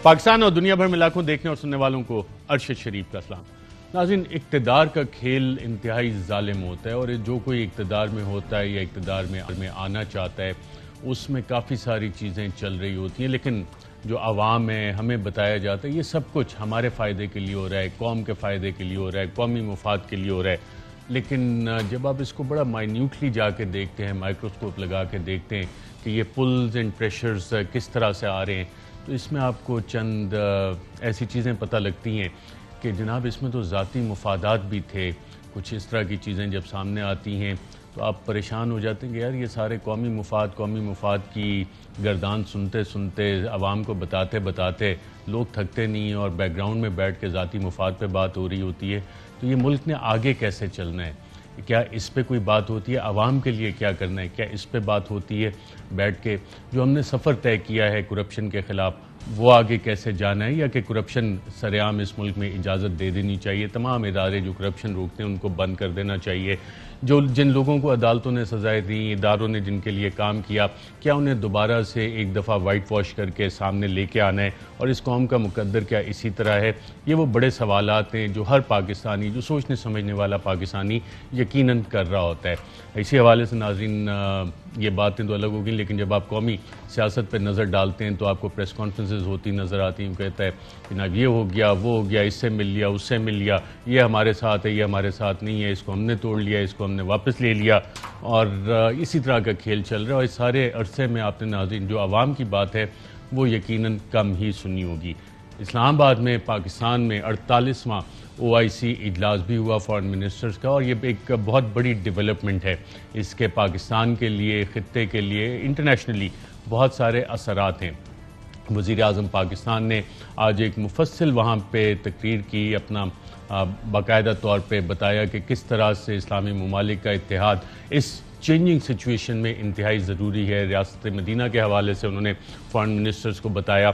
पाकिस्तान और दुनिया भर में लाखों देखने और सुनने वालों को अरशद शरीफ का सलाम। नाज़रीन, इक़्तिदार का खेल इंतहाई ज़ालिम होता है और जो कोई इक़्तिदार में होता है या इक़्तिदार में आना चाहता है उसमें काफ़ी सारी चीज़ें चल रही होती हैं, लेकिन जो आवाम है हमें बताया जाता है ये सब कुछ हमारे फ़ायदे के लिए हो रहा है, कौम के फ़ायदे के लिए हो रहा है, कौमी मुफाद के लिए हो रहा है। लेकिन जब आप इसको बड़ा माइन्यूटली जाके देखते हैं, माइक्रोस्कोप लगा के देखते हैं कि ये पुल्स एंड प्रेशर्स किस तरह से आ रहे हैं, तो इसमें आपको चंद ऐसी चीज़ें पता लगती हैं कि जनाब इसमें तो ज़ाती मुफादात भी थे। कुछ इस तरह की चीज़ें जब सामने आती हैं तो आप परेशान हो जाते हैं कि यार ये सारे कौमी मुफाद की गर्दान सुनते सुनते, आवाम को बताते बताते लोग थकते नहीं हैं और बैकग्राउंड में बैठ के ज़ाती मुफाद पे बात हो रही होती है। तो ये मुल्क ने आगे कैसे चलना है, क्या इस पे कोई बात होती है, आवाम के लिए क्या करना है, क्या इस पे बात होती है बैठ के, जो हमने सफ़र तय किया है करप्शन के ख़िलाफ़ वो आगे कैसे जाना है, या कि करप्शन सरेआम इस मुल्क में इजाज़त दे देनी चाहिए, तमाम इदारे जो करप्शन रोकते हैं उनको बंद कर देना चाहिए, जो जिन लोगों को अदालतों ने सज़ाएं दी, इदारों ने जिनके लिए काम किया, क्या उन्हें दोबारा से एक दफ़ा वाइट वॉश करके सामने लेके आना है, और इस कौम का मुकद्दर क्या इसी तरह है। ये वो बड़े सवालात हैं जो हर पाकिस्तानी, जो सोचने समझने वाला पाकिस्तानी यकीनन कर रहा होता है। इसी हवाले से नाज़रीन, ये बातें तो अलग होगी, लेकिन जब आप कौमी सियासत पर नज़र डालते हैं तो आपको प्रेस कॉन्फ्रेंसेस होती नज़र आती हैं, कहता है कि ना ये हो गया, वो हो गया, इससे मिल लिया, उससे मिल लिया, ये हमारे साथ है, ये हमारे साथ नहीं है, इसको हमने तोड़ लिया, इसको हमने वापस ले लिया, और इसी तरह का खेल चल रहा है। और इस सारे अरसे में आपने नाज़रीन जो आवाम की बात है वो यकीनन कम ही सुनी होगी। इस्लामाबाद में पाकिस्तान में 48वां OIC इजलास भी हुआ फॉरेन मिनिस्टर्स का, और ये एक बहुत बड़ी डेवलपमेंट है। इसके पाकिस्तान के लिए, ख़ित्ते के लिए, इंटरनेशनली बहुत सारे असरात हैं। वज़ीर आज़म पाकिस्तान ने आज एक मुफस्सिल वहाँ पे तकरीर की, अपना बाकायदा तौर पे बताया कि किस तरह से इस्लामी ममालिक का इत्तेहाद इस चेंजिंग सिचुएशन में इंतहाई ज़रूरी है। रियासत मदीना के हवाले से उन्होंने फॉरेन मिनिस्टर्स को बताया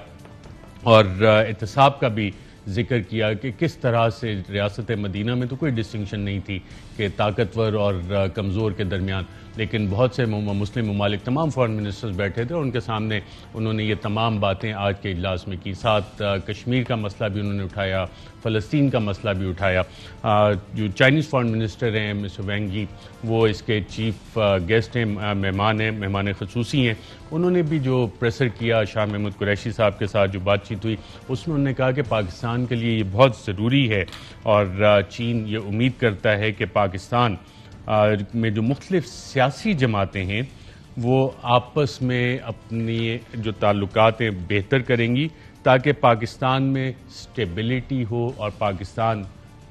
और एहतसाब का भी ज़िक्र किया कि किस तरह से रियासत मदीना में तो कोई डिस्टिंक्शन नहीं थी कि ताकतवर और कमज़ोर के दरमियान, लेकिन बहुत से मुस्लिम ममालिक, तमाम फॉरेन मिनिस्टर्स बैठे थे और उनके सामने उन्होंने ये तमाम बातें आज के इजलास में की। साथ कश्मीर का मसला भी उन्होंने उठाया, फ़लस्तीन का मसला भी उठाया। जो चाइनीज़ फॉरेन मिनिस्टर हैं मिस्टर वैंग यी, वो इसके चीफ गेस्ट हैं, मेहमान ख़ुसूसी हैं। उन्होंने भी जो प्रेसर किया शाह महमूद कुरैशी साहब के साथ जो बातचीत हुई, उसमें उन्होंने कहा कि पाकिस्तान के लिए ये बहुत ज़रूरी है और चीन ये उम्मीद करता है कि पाकिस्तान में जो मुख्तलिफ सियासी जमातें हैं वो आपस में अपनी जो ताल्लुकात हैं बेहतर करेंगी ताकि पाकिस्तान में स्टेबिलिटी हो और पाकिस्तान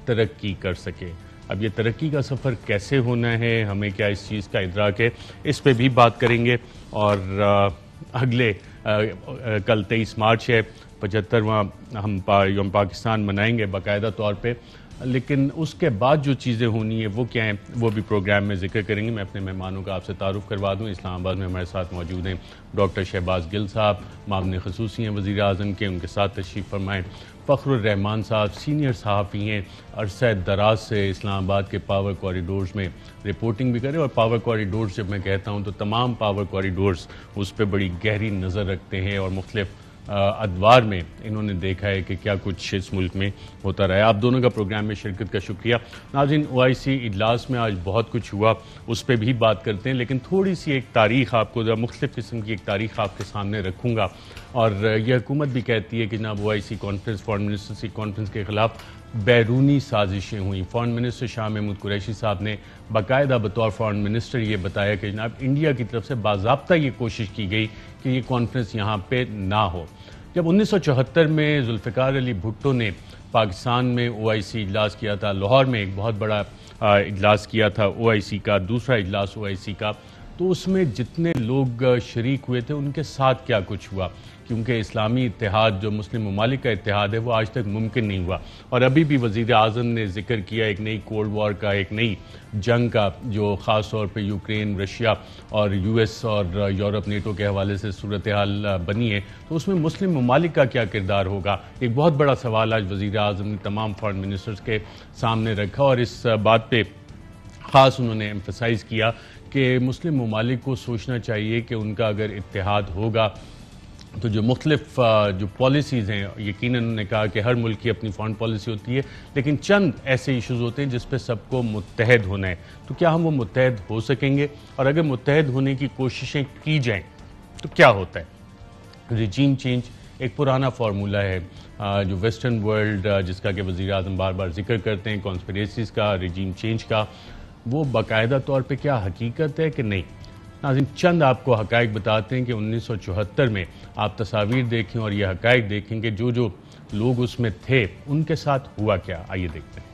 तरक्की कर सके। अब ये तरक्की का सफ़र कैसे होना है, हमें क्या इस चीज़ का इदराक है, इस पे भी बात करेंगे। और अगले कल 23 मार्च है, 75वां हम यौम पाकिस्तान मनाएंगे बाकायदा तौर पे, लेकिन उसके बाद जो चीज़ें होनी है वो क्या हैं वो भी प्रोग्राम में जिक्र करेंगे। मैं अपने मेहमानों का आपसे तारुफ़ करवा दूँ। इस्लामाबाद में हमारे साथ मौजूद हैं डॉक्टर शहबाज गिल साहब, मामले ख़ुसूसी हैं वज़ीर आज़म के, उनके साथ तशरीफ़ फरमाएँ। फ़ख्रुर रहमान साहब सीनियर सहाफ़ी हैं, अरसा दराज से इस्लामाबाद के पावर कॉरिडोर्स में रिपोर्टिंग भी करें, और पावर कॉरिडोर्स जब मैं कहता हूँ तो तमाम पावर कॉरिडोर्स उस पर बड़ी गहरी नज़र रखते हैं और मुख्तलिफ अदवार में इन्होंने देखा है कि क्या कुछ इस मुल्क में होता रहा है। आप दोनों का प्रोग्राम में शिरकत का शुक्रिया। नाज़रीन, OIC इजलास में आज बहुत कुछ हुआ, उस पर भी बात करते हैं, लेकिन थोड़ी सी एक तारीख़ आपको, मुख्तलिफ़ किस्म की एक तारीख़ आपके सामने रखूँगा। और यह हुकूमत भी कहती है कि जनाब OIC कॉन्फ्रेंस, फॉरेन मिनिस्टर्स की कॉन्फ्रेंस के ख़िलाफ़ बैरूनी साजिशें हुई। फॉरेन मिनिस्टर शाह महमूद कुरैशी साहब ने बाकायदा बतौर फॉरेन मिनिस्टर ये बताया कि जनाब इंडिया की तरफ से बाज़ाब्ता ये कोशिश की गई कि ये कॉन्फ्रेंस यहाँ पे ना हो। जब 1974 में जुल्फ़िकार अली भुट्टो ने पाकिस्तान में OIC इजलास किया था, लाहौर में एक बहुत बड़ा इजलास किया था OIC का, दूसरा इजलास OIC का, तो उसमें जितने लोग शरीक हुए थे उनके साथ क्या कुछ हुआ, क्योंकि इस्लामी इत्तेहाद, जो मुस्लिम ममालिक का इत्तेहाद है, वो आज तक मुमकिन नहीं हुआ। और अभी भी वज़ीर आज़म ने जिक्र किया एक नई कोल्ड वॉर का, एक नई जंग का, जो ख़ास तौर पे यूक्रेन, रशिया और US और यूरोप, नेटो के हवाले से सूरत हाल बनी है, तो उसमें मुस्लिम ममालिक का क्या किरदार होगा, एक बहुत बड़ा सवाल आज वज़ीर आज़म ने तमाम फॉरेन मिनिस्टर्स के सामने रखा। और इस बात पर ख़ास उन्होंने एम्फसाइज़ किया कि मुस्लिम ममालिक को सोचना चाहिए कि उनका अगर इत्तेहाद होगा तो जो मुख्तलिफ जो पॉलिसीज़ हैं, यकीनन उन्होंने कहा कि हर मुल्क की अपनी फॉरेन पॉलिसी होती है, लेकिन चंद ऐसे इश्यूज़ होते हैं जिस पे सबको मुत्तहद होना है। तो क्या हम वो मुत्तहद हो सकेंगे? और अगर मुत्तहद होने की कोशिशें की जाएं तो क्या होता है? रिजीम चेंज एक पुराना फार्मूला है जो वेस्टर्न वर्ल्ड जिसका कि वज़ीर आज़म बार बार जिक्र करते हैं, कॉन्स्पिरेसीज़ का, रिजीम चेंज का, वो बाकायदा तौर पे क्या हकीकत है कि नहीं? नाज़रीन, चंद आपको हक़ाइक़ बताते हैं कि 1974 में आप तस्वीर देखें और ये हक़ाइक़ देखें कि जो जो लोग उसमें थे उनके साथ हुआ क्या। आइए देखते हैं।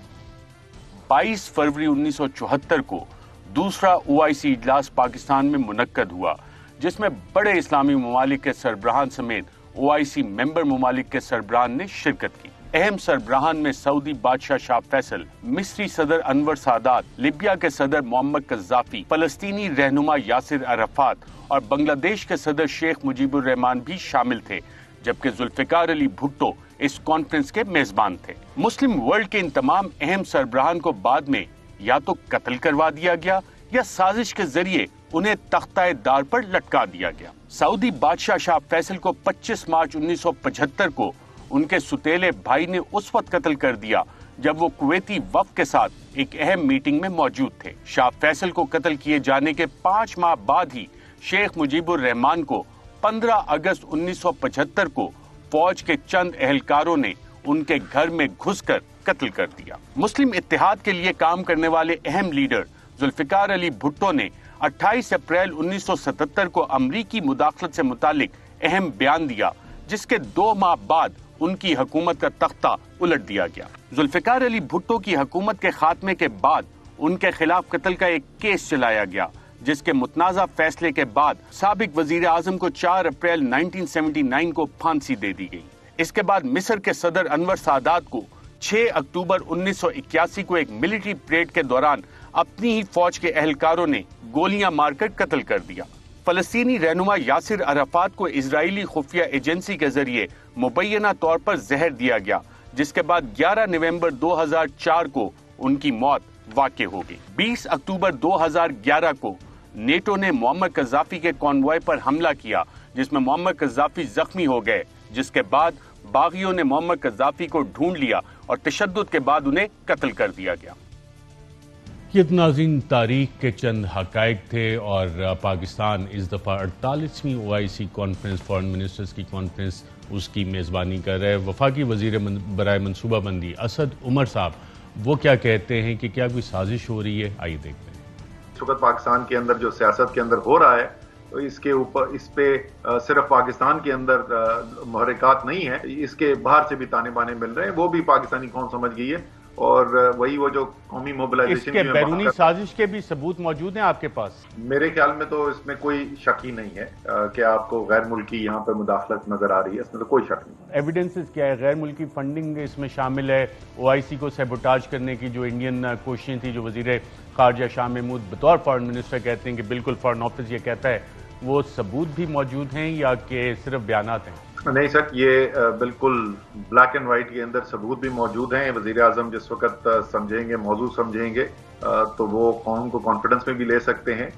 22 फरवरी 1974 को दूसरा OIC इजलास पाकिस्तान में मुनक्कद हुआ, जिसमें बड़े इस्लामी ममालिक के सरबराहान समेत OIC मेंबर ममालिक के सरबराहान ने शिरकत की। अहम सरबराहान में सऊदी बादशाह शाह फैसल, मिस्री सदर अनवर सादात, लिबिया के सदर मोहम्मद कज़्ज़ाफ़ी, फलस्तीनी रहनुमा यासिर अरफ़ात और बांग्लादेश के सदर शेख मुजीबुर रहमान भी शामिल थे, जबकि जुल्फ़िकार अली भुट्टो इस कॉन्फ्रेंस के मेजबान थे। मुस्लिम वर्ल्ड के इन तमाम अहम सरबराहान को बाद में या तो कत्ल करवा दिया गया या साजिश के जरिए उन्हें तख्ताए दार पर लटका दिया गया। सऊदी बादशाह शाह फैसल को 25 मार्च 1975 को उनके सुतेले भाई ने उस वक्त कत्ल कर दिया जब वो कुवैती वफ़द के साथ एक अहम मीटिंग में मौजूद थे। शाह फैसल को कत्ल किए जाने के 5 माह बाद ही शेख मुजीबुर रहमान को 15 अगस्त 1975 को फौज के चंद एहलकारों ने उनके घर में घुसकर कत्ल कर दिया। मुस्लिम इत्तेहाद के लिए काम करने वाले अहम लीडर जुल्फ़िकार अली भुट्टो ने 28 अप्रैल 1977 को अमरीकी मुदाखलत से मुतालिक अहम बयान दिया, जिसके 2 माह बाद उनकी हुकूमत का तख्ता उलट दिया गया। जुल्फ़िकार अली भुट्टो की हुकूमत के खात्मे के बाद उनके खिलाफ कत्ल का एक केस चलाया गया, जिसके मुतनाज़ा फैसले के बाद साबिक वज़ीर आज़म को 4 अप्रैल 1979 को फांसी दे दी गई। इसके बाद मिस्र के सदर अनवर सादात को 6 अक्टूबर 1981 को एक मिलिट्री परेड के दौरान अपनी ही फौज के एहलकारों ने गोलियां मारकर कत्ल कर दिया। फलस्तीनी रहनुमा यासिर अरफ़ात को इजरायली खुफिया एजेंसी के जरिए मुबैना तौर पर जहर दिया गया, जिसके बाद 11 नवंबर 2004 को उनकी मौत वाक़ई हो गई। 20 अक्टूबर 2011 को नेटो ने मोहम्मद कज़्ज़ाफ़ी के कॉन्वॉय पर हमला किया, जिसमें मोहम्मद कज़्ज़ाफ़ी जख्मी हो गए, जिसके बाद बागियों ने मोहम्मद कज़्ज़ाफ़ी को ढूंढ लिया और तशद्दुद के बाद उन्हें कत्ल कर दिया गया। ये नाज़रीन तारीख के चंद हक़ाइक़ थे और पाकिस्तान इस दफ़ा 48वीं OIC कॉन्फ्रेंस, फॉरेन मिनिस्टर्स की कॉन्फ्रेंस, उसकी मेज़बानी कर रहे हैं। वफाकी वज़ीर बराए मनसूबाबंदी असद उमर साहब वो क्या कहते हैं कि क्या कोई साजिश हो रही है? आइए देखते हैं। इस वक्त पाकिस्तान के अंदर जो सियासत के अंदर हो रहा है, तो इसके ऊपर इस पे सिर्फ पाकिस्तान के अंदर मुहर्रिकात नहीं है, इसके बाहर से भी ताने बाने मिल रहे हैं। वो भी पाकिस्तानी कौम समझ गई है और वही वो जो कौमी मोबिलाइजेशन इसके बैरूनी साजिश के भी सबूत मौजूद हैं आपके पास? मेरे ख्याल में तो इसमें कोई शक ही नहीं है कि आपको गैर मुल्की यहाँ पे मुदाखलत नजर आ रही है, इसमें तो कोई शक नहीं। एविडेंसेस क्या है? गैर मुल्की फंडिंग इसमें शामिल है, OIC को सैबोटाज करने की जो इंडियन कोशिशें थी, जो वजीर खारजा शाह महमूद बतौर फॉरेन मिनिस्टर कहते हैं कि बिल्कुल फॉरेन ऑफिस ये कहता है, वो सबूत भी मौजूद हैं या कि सिर्फ बयानात हैं? नहीं सर, ये बिल्कुल ब्लैक एंड व्हाइट के अंदर सबूत भी मौजूद हैं। वज़ीर आज़म जिस वक्त समझेंगे, मौजूद समझेंगे, तो वो कौम को कॉन्फिडेंस में भी ले सकते हैं,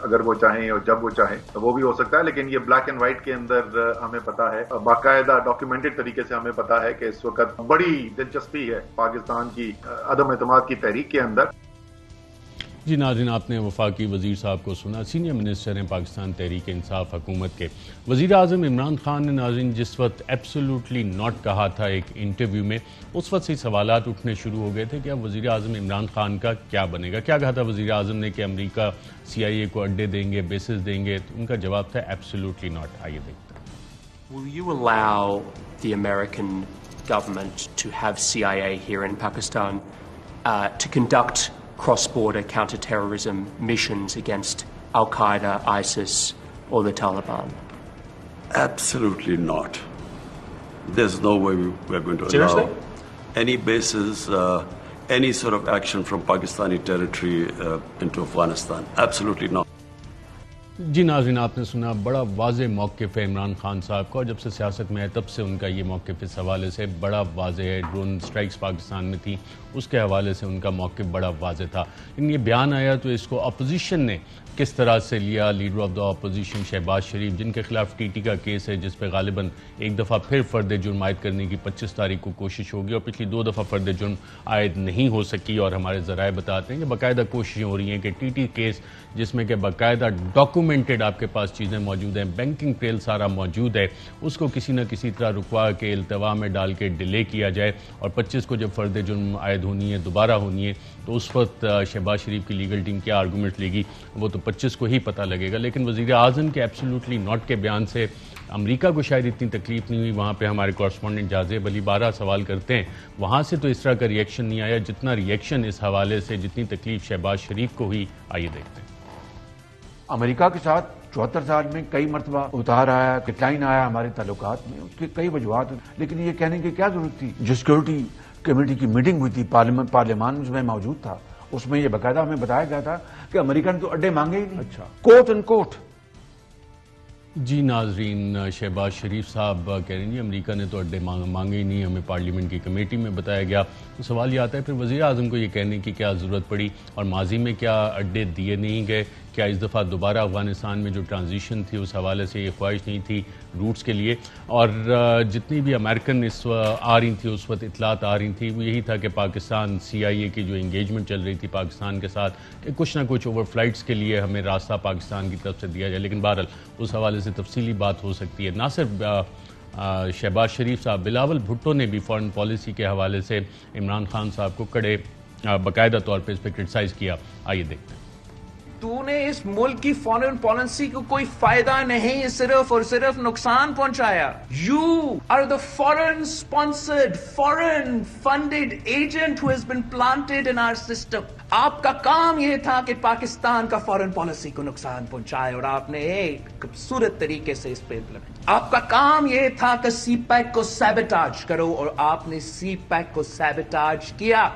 अगर वो चाहें और जब वो चाहें तो वो भी हो सकता है। लेकिन ये ब्लैक एंड व्हाइट के अंदर हमें पता है, बाकायदा डॉक्यूमेंटेड तरीके से हमें पता है कि इस वक्त बड़ी दिलचस्पी है पाकिस्तान की अदम एतमाद की तहरीक के अंदर। जी नाज़रीन, आपने वफाकी वज़ीर साहब को सुना, सीनियर मिनिस्टर हैं पाकिस्तान तहरीक इंसाफ हुकूमत के। वज़ीर आज़म इमरान खान ने नाज़रीन जिस वक्त एब्सोल्युटली नॉट कहा था एक इंटरव्यू में, उस वक्त से सवालात उठने शुरू हो गए थे कि अब वज़ीर आज़म इमरान खान का क्या बनेगा। क्या कहा था वज़ीर आज़म ने कि अमेरिका CIA को अड्डे देंगे, बेसिस देंगे? तो उनका जवाब था एब्सोल्युटली नॉट। आइए देखते हैं। Will you allow the American government to have CIA here in Pakistan to conduct cross-border counter-terrorism missions against Al-Qaeda, ISIS or the Taliban? Absolutely not. There's no way we're going to Seriously? allow any bases, any sort of action from Pakistani territory into Afghanistan. Absolutely not. जी नाज़रीन, आपने सुना, बड़ा वाज़े मौक़िफ़ है इमरान खान साहब का, और जब से सियासत में है तब से उनका ये मौक़िफ़ इस हवाले से बड़ा वाज़े है। ड्रोन स्ट्राइक्स पाकिस्तान में थी, उसके हवाले से उनका मौक़िफ़ बड़ा वाज़े था। लेकिन ये बयान आया तो इसको अपोजिशन ने किस तरह से लिया। Leader of the opposition Shahbaz Sharif, जिनके खिलाफ टीटी का केस है, जिस पर गालिबन एक दफ़ा फिर फ़र्द जुर्म आयद करने की 25 तारीख को कोशिश होगी, और पिछली 2 दफ़ा फ़र्द जुर्म आयद नहीं हो सकी। और हमारे ज़राए बताते हैं कि बाकायदा कोशिशें हो रही हैं कि टीटी केस, जिसमें कि बाकायदा डॉक्यूमेंटेड आपके पास चीज़ें मौजूद हैं, बैंकिंग ट्रेल सारा मौजूद है, उसको किसी न किसी तरह रुकवा के इल्तवा में डाल के डिले किया जाए, और 25 को जब फ़र्द जुर्म आयद होनी है, दोबारा होनी है, तो उस वक्त शहबाज शरीफ की लीगल टीम क्या आर्गूमेंट लेगी वो तो 25 को ही पता लगेगा। लेकिन वज़ीर आज़म के एब्सोल्युटली नॉट के बयान से अमेरिका को शायद इतनी तकलीफ नहीं हुई। वहाँ पे हमारे कॉरेस्पॉन्डेंट जाज़ेब अली 12 सवाल करते हैं, वहाँ से तो इस तरह का रिएक्शन नहीं आया जितना रिएक्शन इस हवाले से, जितनी तकलीफ शहबाज शरीफ को हुई। आइए देखते हैं। अमेरिका के साथ 74 साल में कई मरतबा उतार आया, डिक्लाइन आया हमारे ताल्लुकात में, उसकी कई वजूहत, लेकिन ये कहने की क्या जरूरत थी। जो सिक्योरिटी कमेटी की मीटिंग हुई थी, पार्लियामान में मौजूद था, उसमें यह बाकायदा हमें बताया गया था कि अमेरिका ने तो अड्डे मांगे ही नहीं। अच्छा, कोट एंड कोट। जी नाजरीन, शहबाज शरीफ साहब कह रहे हैं अमेरिका ने तो अड्डे मांगे ही नहीं, हमें पार्लियामेंट की कमेटी में बताया गया। तो सवाल ये आता है फिर वज़ीर आज़म को ये कहने की क्या ज़रूरत पड़ी, और माजी में क्या अड्डे दिए नहीं गए? क्या इस दफ़ा दोबारा अफ़गानिस्तान में जो ट्रांजिशन थी उस हवाले से ये ख्वाहिश नहीं थी रूट्स के लिए? और जितनी भी अमेरिकन इस आ रही थी, उस वक्त इतलात आ रही थी, वो यही था कि पाकिस्तान CIA की जो इंगेजमेंट चल रही थी पाकिस्तान के साथ, कि कुछ ना कुछ ओवर फ्लाइट्स के लिए हमें रास्ता पाकिस्तान की तरफ से दिया जाए। लेकिन बहरहाल उस हवाले से तफसीली बात हो सकती है। ना सिर्फ शहबाज शरीफ साहब, बिलावल भुट्टो ने भी फॉरेन पॉलिसी के हवाले से इमरान खान साहब को कड़े बाकायदा तौर पर इस पर क्रिटिसाइज़ किया। आइए देखते हैं। तूने इस मुल्क की फॉरेन पॉलिसी को कोई फायदा नहीं, सिर्फ और सिर्फ नुकसान पहुंचाया। You are the foreign sponsored, foreign funded agent who has been planted in our system. आपका काम यह था कि पाकिस्तान का फॉरेन पॉलिसी को नुकसान पहुंचाए, और आपने एक खूबसूरत तरीके से इस पे इम्प्लीमेंट। आपका काम यह था कि CPEC को सैबोटाज करो, और आपने CPEC को सैबोटाज किया।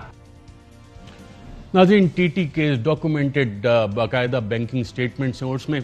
नाज़रीन, टीटी केस डॉक्यूमेंटेड बाकायदा बैंकिंग स्टेटमेंट्स हैं, और उसमें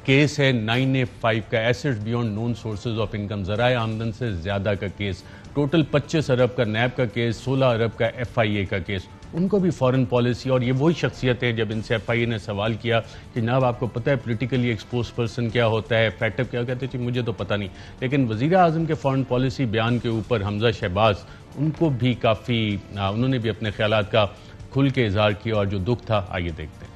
केस है 9A5 का, assets beyond known sources of income, ज़राए आमदन से ज़्यादा का केस। टोटल 25 अरब का नैब का केस, 16 अरब का FIA का केस। उनको भी फॉरेन पॉलिसी, और ये वही शख्सियत है, जब इनसे FIA ने सवाल किया कि जनाब आपको पता है पोलिटिकली एक्सपोज पर्सन क्या होता है, फैक्टर क्या, कहते हैं मुझे तो पता नहीं। लेकिन वज़ीर आज़म के फॉरेन पॉलिसी बयान के ऊपर हमजा शहबाज, उनको भी काफ़ी, उन्होंने भी अपने ख्यालात का खुल के इजहार किया, और जो दुख था आइए देखते हैं।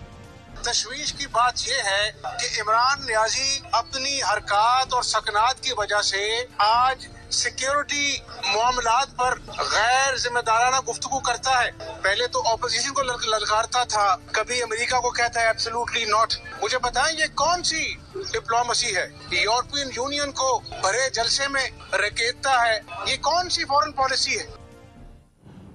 तशवीश की बात यह है कि इमरान नियाजी अपनी हरकत और सकनात की वजह से आज सिक्योरिटी मामलात पर गैर जिम्मेदाराना गुफ्तगू करता है। पहले तो ऑपोजिशन को ललकारता था, कभी अमेरिका को कहता है एब्सोल्युटली नॉट। मुझे बताएं ये कौन सी डिप्लोमेसी है? यूरोपियन यूनियन को भरे जलसे में रकेटता है, ये कौन सी फॉरेन पॉलिसी है?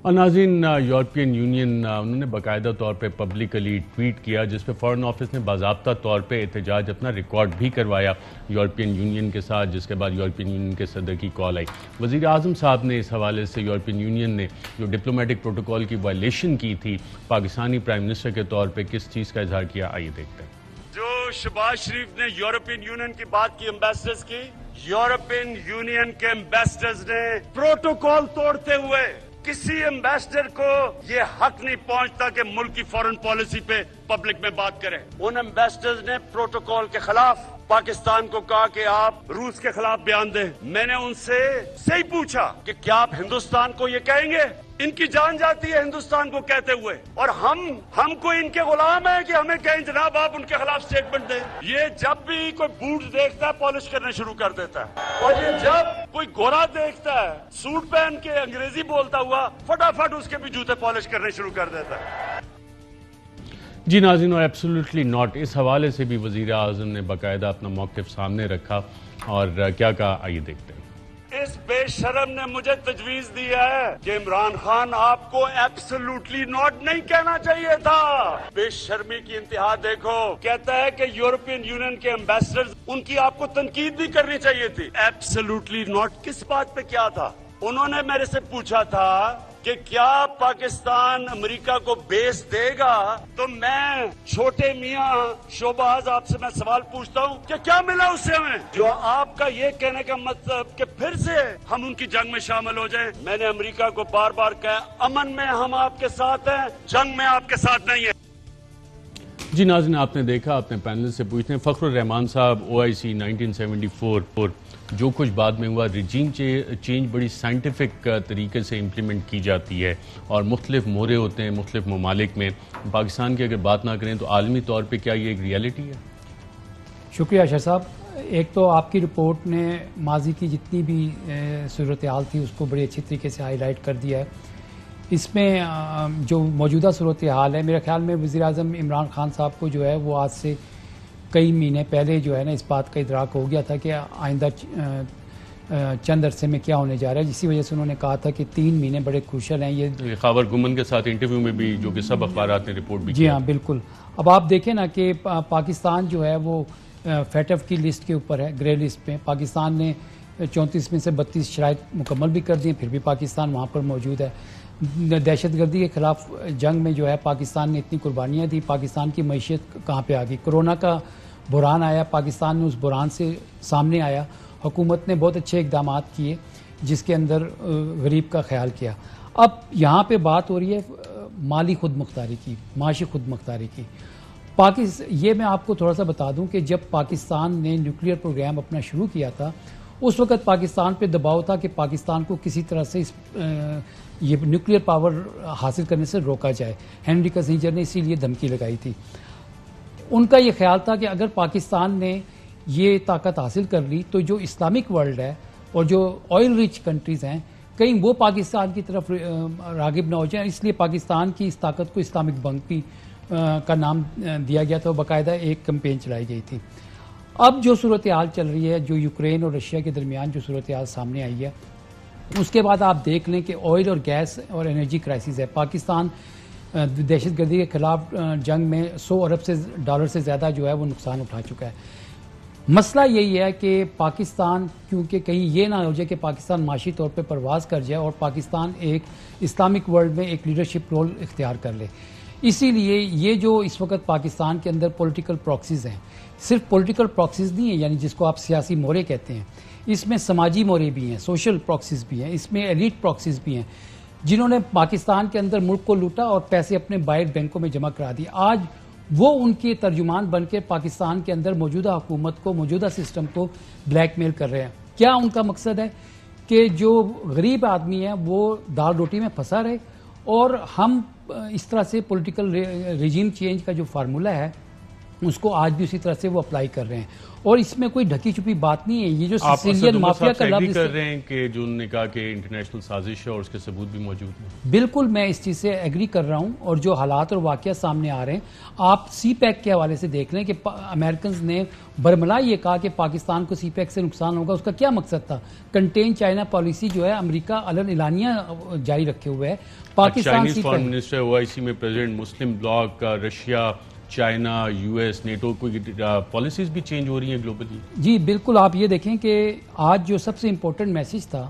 और नाज़रीन, यूरोपियन यूनियन, उन्होंने बाकायदा तौर पे पब्लिकली ट्वीट किया, जिस पे फॉरेन ऑफिस ने बाज़ाब्ता तौर पे एहतजाज अपना रिकॉर्ड भी करवाया यूरोपियन यूनियन के साथ, जिसके बाद यूरोपियन यूनियन के सदर की कॉल आई। वज़ीर आज़म साहब ने इस हवाले से यूरोपियन यूनियन ने जो डिप्लोमेटिक प्रोटोकॉल की वायलेशन की थी पाकिस्तानी प्राइम मिनिस्टर के तौर पर, किस चीज़ का इजहार किया, आइए देखते हैं। जो शहबाज शरीफ ने यूरोपियन यूनियन की बात की, एम्बेसडर्स की, यूरोपियन यूनियन के एम्बेसडर्स ने प्रोटोकॉल तोड़ते हुए, किसी एम्बेसडर को ये हक नहीं पहुंचता कि मुल्क की फॉरेन पॉलिसी पे पब्लिक में बात करें। उन एम्बेसडर्स ने प्रोटोकॉल के खिलाफ पाकिस्तान को कहा कि आप रूस के खिलाफ बयान दें। मैंने उनसे सही पूछा कि क्या आप हिंदुस्तान को ये कहेंगे? इनकी जान जाती है हिंदुस्तान को कहते हुए, और हमको इनके गुलाम है कि हमें कहें जनाब आप उनके खिलाफ स्टेटमेंट दें। ये जब भी कोई बूट देखता है पॉलिश करना शुरू कर देता है, और ये जब कोई गोरा देखता है सूट पहन के अंग्रेजी बोलता हुआ, फटाफट उसके भी जूते पॉलिश करने शुरू कर देता है। जी नाज़रीन, और एब्सोल्युटली नॉट, इस हवाले से भी वज़ीर आज़म ने बाकायदा अपना मौक़िफ़ सामने रखा, और क्या कहा आइए देखते हैं। इस बेशरम ने मुझे तजवीज दिया है कि इमरान खान आपको एब्सोल्युटली नॉट नहीं कहना चाहिए था। बेशर्मी की इंतहा देखो, कहता है कि यूरोपियन यूनियन के एम्बेसडर्स, उनकी आपको तनकीद भी करनी चाहिए थी। एब्सोल्युटली नॉट किस बात पे क्या था? उन्होंने मेरे से पूछा था कि क्या पाकिस्तान अमेरिका को बेस देगा, तो मैं छोटे मियां शोबाज आपसे मैं सवाल पूछता हूं कि क्या मिला उससे हमें, जो आपका ये कहने का मतलब कि फिर से हम उनकी जंग में शामिल हो जाएं। मैंने अमेरिका को बार बार कहा, अमन में हम आपके साथ हैं, जंग में आपके साथ नहीं है। जी नाज़रीन, आपने देखा, अपने पैनल से पूछते हैं फखरुर रहमान साहब, OIC 1974 और जो कुछ बाद में हुआ, रिजीम चेंज बड़ी साइंटिफिक तरीके से इम्प्लीमेंट की जाती है और मुख्तलिफ मोहरे होते हैं मुख्तलिफ ममालिक में। पाकिस्तान की अगर बात ना करें तो आलमी तौर पर क्या ये एक रियलिटी है? शुक्रिया अशर साहब। एक तो आपकी रिपोर्ट ने माजी की जितनी भी सूरत हाल थी उसको बड़ी अच्छी तरीके से हाईलाइट कर दिया है। इसमें जो मौजूदा सूरत हाल है, मेरे ख्याल में वज़ीर-ए-आज़म इमरान खान साहब को जो है वो आज से कई महीने पहले जो है ना इस बात का इदराक हो गया था कि आइंदा चंद अरसे में क्या होने जा रहा है, जिसकी वजह से उन्होंने कहा था कि 3 महीने बड़े क्रूशल हैं। ये खबर गुमन के साथ इंटरव्यू में भी, जो कि सब अखबारात ने रिपोर्ट भी जी हाँ बिल्कुल। अब आप देखें ना कि पाकिस्तान जो है वो फैटफ की लिस्ट के ऊपर है, ग्रे लिस्ट में। पाकिस्तान ने 34 में से 32 शराइत मुकम्मल भी कर दी, फिर भी पाकिस्तान वहाँ पर मौजूद है। दहशतगर्दी के खिलाफ जंग में जो है पाकिस्तान ने इतनी कुर्बानियाँ दी, पाकिस्तान की मईशत कहाँ पे आ गई। कोरोना का बुरान आया, पाकिस्तान में उस बुरान से सामने आया, हुकूमत ने बहुत अच्छे इकदाम किए जिसके अंदर गरीब का ख्याल किया। अब यहाँ पे बात हो रही है माली खुद मुख्तारी की, माशी खुद मुख्तारी की। ये मैं आपको थोड़ा सा बता दूं कि जब पाकिस्तान ने न्यूक्लियर प्रोग्राम अपना शुरू किया था उस वक़्त पाकिस्तान पे दबाव था कि पाकिस्तान को किसी तरह से ये न्यूक्लियर पावर हासिल करने से रोका जाए। हेनरी किसिंजर ने इसीलिए धमकी लगाई थी। उनका ये ख्याल था कि अगर पाकिस्तान ने ये ताकत हासिल कर ली तो जो इस्लामिक वर्ल्ड है और जो ऑयल रिच कंट्रीज़ हैं कहीं वो पाकिस्तान की तरफ रागिब ना हो जाए, इसलिए पाकिस्तान की इस ताकत को इस्लामिक बंकी का नाम दिया गया था। बाकायदा एक कैंपेन चलाई गई थी। अब जो सूरत हाल चल रही है, जो यूक्रेन और रशिया के दरमियान जो सूरत हाल सामने आई है, उसके बाद आप देख लें कि ऑयल और गैस और एनर्जी क्राइसिस है। पाकिस्तान दहशतगर्दी के खिलाफ जंग में $100 अरब से ज़्यादा जो है वो नुकसान उठा चुका है। मसला यही है कि पाकिस्तान, क्योंकि कहीं ये ना हो जाए कि पाकिस्तान माशी तौर पर परवाज कर जाए और पाकिस्तान एक इस्लामिक वर्ल्ड में एक लीडरशिप रोल इख्तियार कर ले, इसीलिए ये जो इस वक्त पाकिस्तान के अंदर पॉलिटिकल प्रॉक्सीज हैं, सिर्फ पॉलिटिकल प्रॉक्सीज नहीं है यानी जिसको आप सियासी मोहरे कहते हैं, इसमें समाजी मोहरे भी हैं, सोशल प्रॉक्सीज भी हैं, इसमें एलिट प्रॉक्सीज भी हैं जिन्होंने पाकिस्तान के अंदर मुल्क को लूटा और पैसे अपने बाहर बैंकों में जमा करा दिए। आज वो उनके तर्जुमान बनकर पाकिस्तान के अंदर मौजूदा हुकूमत को, मौजूदा सिस्टम को ब्लैकमेल कर रहे हैं। क्या उनका मकसद है कि जो गरीब आदमी है वो दाल रोटी में फंसा रहे और हम इस तरह से पॉलिटिकल रिजीम चेंज का जो फार्मूला है उसको आज भी उसी तरह से वो अप्लाई कर रहे हैं और इसमें कोई ढकी छुपी बात नहीं है। ये जो सिसिलियन माफिया का लफ्ज़ कर रहे हैं कि जो उन्होंने कहा कि इंटरनेशनल साजिश है और उसके सबूत भी मौजूद हैं। बिल्कुल मैं इस चीज़ से एग्री कर रहा हूं और जो हालात और वाक़या सामने आ रहे हैं, आप CPEC के हवाले से देख लें कि अमेरिकन ने बरमला ये कहा कि पाकिस्तान को CPEC से नुकसान होगा। उसका क्या मकसद था? कंटेन चाइना पॉलिसी जो है अमेरिका अलग एलानिया जारी रखे हुए है। पाकिस्तान फॉरेन मिनिस्टर OIC में president, Muslim bloc, Russia, China, US, NATO, कोई पॉलिसीज भी चेंज हो रही हैं ग्लोबली? जी बिल्कुल। आप ये देखें कि आज जो सबसे इम्पोर्टेंट मैसेज था